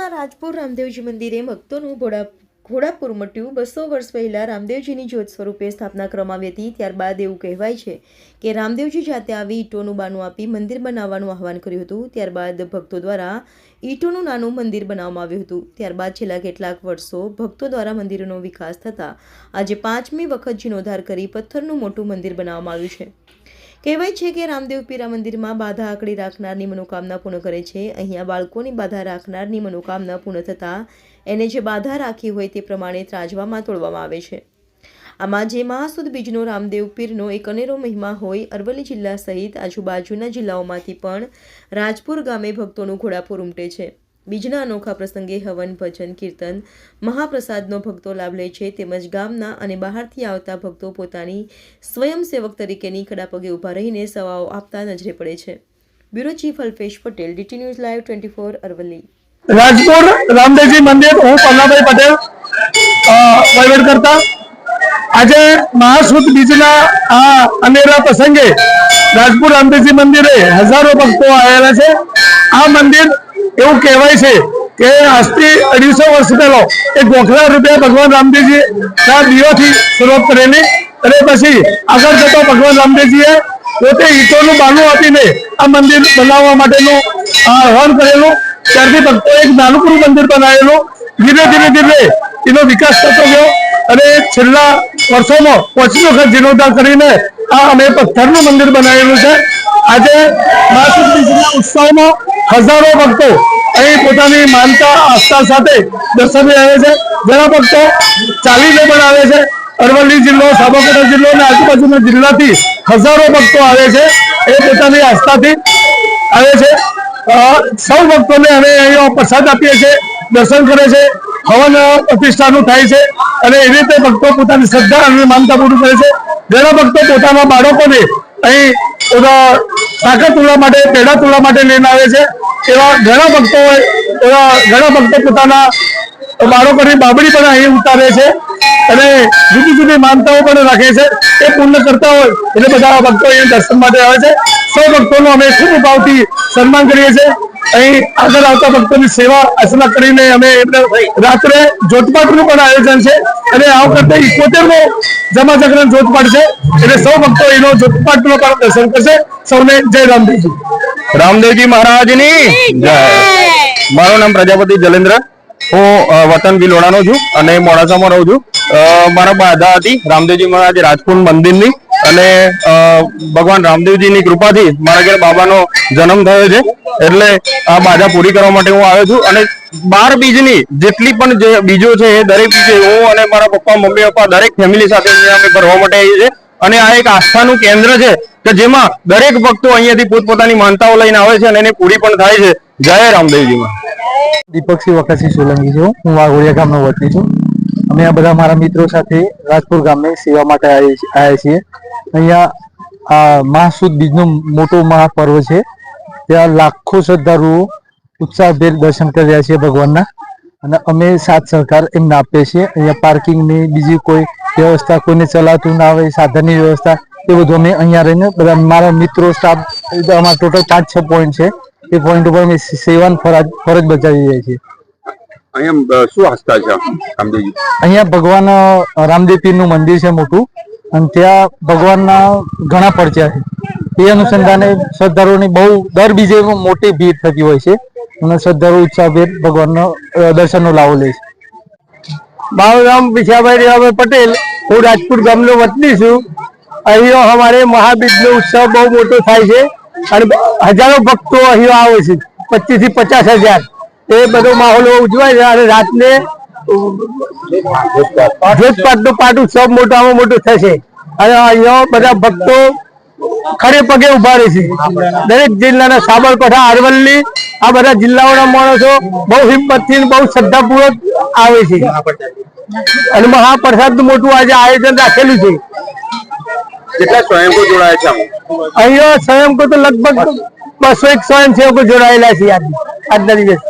વલસાડના રાજપુર રામદેવજી મંદિરે ભક્તોનું ઘોડાપુર મટ્યું। 200 વર્ષ પહેલા રામદેવજીની જ્યોત સ્વરૂપે સ્થાપના કરવામાં આવી હતી। ત્યારબાદ એવું કહેવાય છે કે રામદેવજી જાતે આવી ઈંટોનું બાનું આપી મંદિર બનાવવાનું આહવાન કર્યું હતું। ત્યારબાદ ભક્તો દ્વારા ઈંટોનું નાનું મંદિર બનાવવામાં આવ્યું હતું। ત્યારબાદ છેલ્લા કેટલાક વર્ષો ભક્તો દ્વારા મંદિરનો વિકાસ થતાં આજે 5મી વખત જીર્ણોદ્ધાર કરી પથ્થરનું મોટું મંદિર બનાવવામાં આવ્યું છે। કહેવાય છે કે રામદેવ પીરા મંદિરમાં બાધા આકડી રાખનારની મનોકામના પૂર્ણ કરે છે। અહીંયા બાળકોની બાધા રાખનારની મનોકામના પૂર્ણ થતાં એને જે બાધા રાખી હોય તે પ્રમાણે ત્રાજવામાં તોડવામાં આવે છે। આમાં જે મહાસુદ બીજનો રામદેવ પીરનો એક અનેરો મહિમા હોય। અરવલ્લી જિલ્લા સહિત આજુબાજુના જિલ્લાઓમાંથી પણ રાજપુર ગામે ભક્તોનું ઘોડાપુર ઉમટે છે। બીજના અનોખા પ્રસંગે હવન, ભજન, કીર્તન, મહાપ્રસાદનો ભક્તો લાભ લે છે। તેમજ ગામના અને બહારથી આવતા ભક્તો પોતાની સ્વયંસેવક તરીકેની કડા પગે ઊભા રહીને સેવાઓ આપતા નજરે પડે છે। Bureau chief Alpesh Patel, DT news live 24 Aravalli. Rajpur Ramdevji મંદિર, હું પન્નાભાઈ પટેલ, વહીવટ કરતા। આજે મહાસુદ બીજના આ અનેરા પ્રસંગે રાજપુર રામદેવજી મંદિરે હજારો ભક્તો આવેલા છે। આ મંદિર એવું કહેવાય છે કે આજથી 250 વર્ષ પહેલો એક ગોખલા રૂપે ભગવાન રામદેવજી ના દીવાથી શરૂઆત કરેલી અને પછી આગળ જતા ભગવાન રામદેવજીએ પોતે ઈંટોનું બાનું આપીને આ મંદિર બનાવવા માટેનું આહવાન કરેલું। ત્યારથી ભક્તો એક નાનકડું મંદિર બનાવેલું, ધીરે ધીરે એનો વિકાસ થતો ગયો અને છેલ્લા વર્ષોમાં 5મી વખત જીર્ણોદ્ધાર કરીને આ અમે પથ્થરનું મંદિર બનાવેલું છે। આજે મહાસુદ બીજના ઉત્સવમાં હજારો ભક્તો અહીં પોતાની માનતા આસ્થા સાથે દર્શને આવે છે। ઘણા ભક્તો ચાલીને પણ આવે છે। અરવલ્લી જિલ્લો, સાબરકાંઠા જિલ્લો અને આજુબાજુના જિલ્લાથી હજારો ભક્તો આવે છે। એ પોતાની આસ્થાથી આવે છે। સૌ ભક્તોને અમે અહીંયા પ્રસાદ આપીએ છીએ, દર્શન કરે છે, હવન પ્રતિષ્ઠાનું થાય છે અને એવી રીતે ભક્તો પોતાની શ્રદ્ધા અને માનતા પૂરી કરે છે। ઘણા ભક્તો પોતાના બાળકોને અહીં સાકર તોડવા માટે, પેડા તોડવા માટે લઈને આવે છે। એવા ઘણા ભક્તો પોતાના બાળકોની બાબડી પણ અહીં ઉતારે છે અને જુદી જુદી માનતાઓ પણ રાખે છે। એ પૂર્ણ કરતા હોય એટલે બધા ભક્તો અહીંયા દર્શન માટે આવે છે। સૌ ભક્તોનું અમે ખૂબ ભાવથી સન્માન કરીએ છીએ। અહીં આગળ આવતા ભક્તોની સેવા અર્ચના કરીને અમે રાત્રે જોતપાટનું પણ આયોજન છે અને આ વખતે 71મો જમા જાગરણ જોતપાટ છે એટલે સૌ ભક્તો એનો જોતપાટનો પણ દર્શન કરશે। સૌને જય રામદેવજી। રામદેવજી મહારાજની જય। મારું નામ પ્રજાપતિ જલેન્દ્ર, હું વતન ભિલોડાનો છું અને મોડાસામાં રહું છું। મારા બાધા હતી રામદેવજી મહારાજ રાજપુર મંદિરની અને ભગવાન રામદેવજીની કૃપાથી મારા ઘરે બાબાનો જન્મ થયો છે એટલે આ બાધા પૂરી કરવા માટે હું આવ્યો છું। અને 12 બીજની જેટલી પણ જે બીજો છે એ દરેક બીજે હું અને મારા પપ્પા, મમ્મી પપ્પા દરેક ફેમિલી સાથે અમે ભરવા માટે આવીએ છીએ અને આ એક આસ્થાનું કેન્દ્ર છે કે જેમાં દરેક ભક્તો અહીંયાથી પોતપોતાની માનતાઓ લઈને આવે છે અને એને પૂરી પણ થાય છે। જય રામદેવજીમાં। દીપકસિંહ વખતસિંહ સોલંકી છું, હું વાઘોડિયા ગામનો વતની છું। અમે આ બધા મારા મિત્રો સાથે રાજપુર ગામની સેવા માટે આવ્યા છીએ। અહીંયા મહાસુદ બીજનું મોટું મહાપર્વ છે, ત્યાં લાખો શ્રદ્ધાળુઓ ઉત્સાહભેર દર્શન કરી રહ્યા છે ભગવાનના અને અમે સાથ સહકાર એમને આપીએ છીએ। અહીંયા પાર્કિંગની બીજી કોઈ વ્યવસ્થા, કોઈને ચલાવતું ના હોય, સાધનની વ્યવસ્થા, એ બધું અમે અહીંયા રહીને બધા મારા મિત્રો, સ્ટાફ, અમારા ટોટલ 5-6 પોઈન્ટ છે। એ પોઈન્ટ ઉપર અમે સેવાની ફરજ બજાવી રહ્યા છીએ। અહીંયા શું આસ્થા છે રામદેવજી? અહીંયા ભગવાન રામદેવ પીરનું મંદિર છે મોટું અને ત્યાં ભગવાનના ઘણા પરચા છે। એ અનુસંધાને શ્રદ્ધાળુઓની બહુ દર બીજે મોટી ભીડ થતી હોય છે અને શ્રદ્ધાળુ ઉત્સાહભેર ભગવાનનો દર્શનનો લાવો લે છે। મારું નામ વિશાભાઈ રેવાભાઈ પટેલ, હું રાજપુર ગામનો વતની છું। અહીંયા અમારે મહાબીજનો ઉત્સવ બહુ મોટો થાય છે અને હજારો ભક્તો અહીં આવે છે, 25 થી 50 હજાર। એ બધો માહોલ ઉજવાય છે અને રાતને જોતપાટનો પાટ ઉત્સવ મોટામાં મોટો થશે અને અહીંયા બધા ભક્તો ખડે પગે ઉભા રહે છે। દરેક જિલ્લાના સાબરકાંઠા, અરવલ્લી, આ બધા જિલ્લાઓના માણસો બહુ હિંમતથી, બહુ શ્રદ્ધાપૂર્વક આવે છે અને મહાપ્રસાદનું મોટું આજે આયોજન રાખેલું છે। કેટલા સ્વયંભૂ જોડાયા છે? અહીંયા સ્વયંભૂ તો લગભગ 201 સ્વયંસેવકો જોડાયેલા છે આજના દિવસ।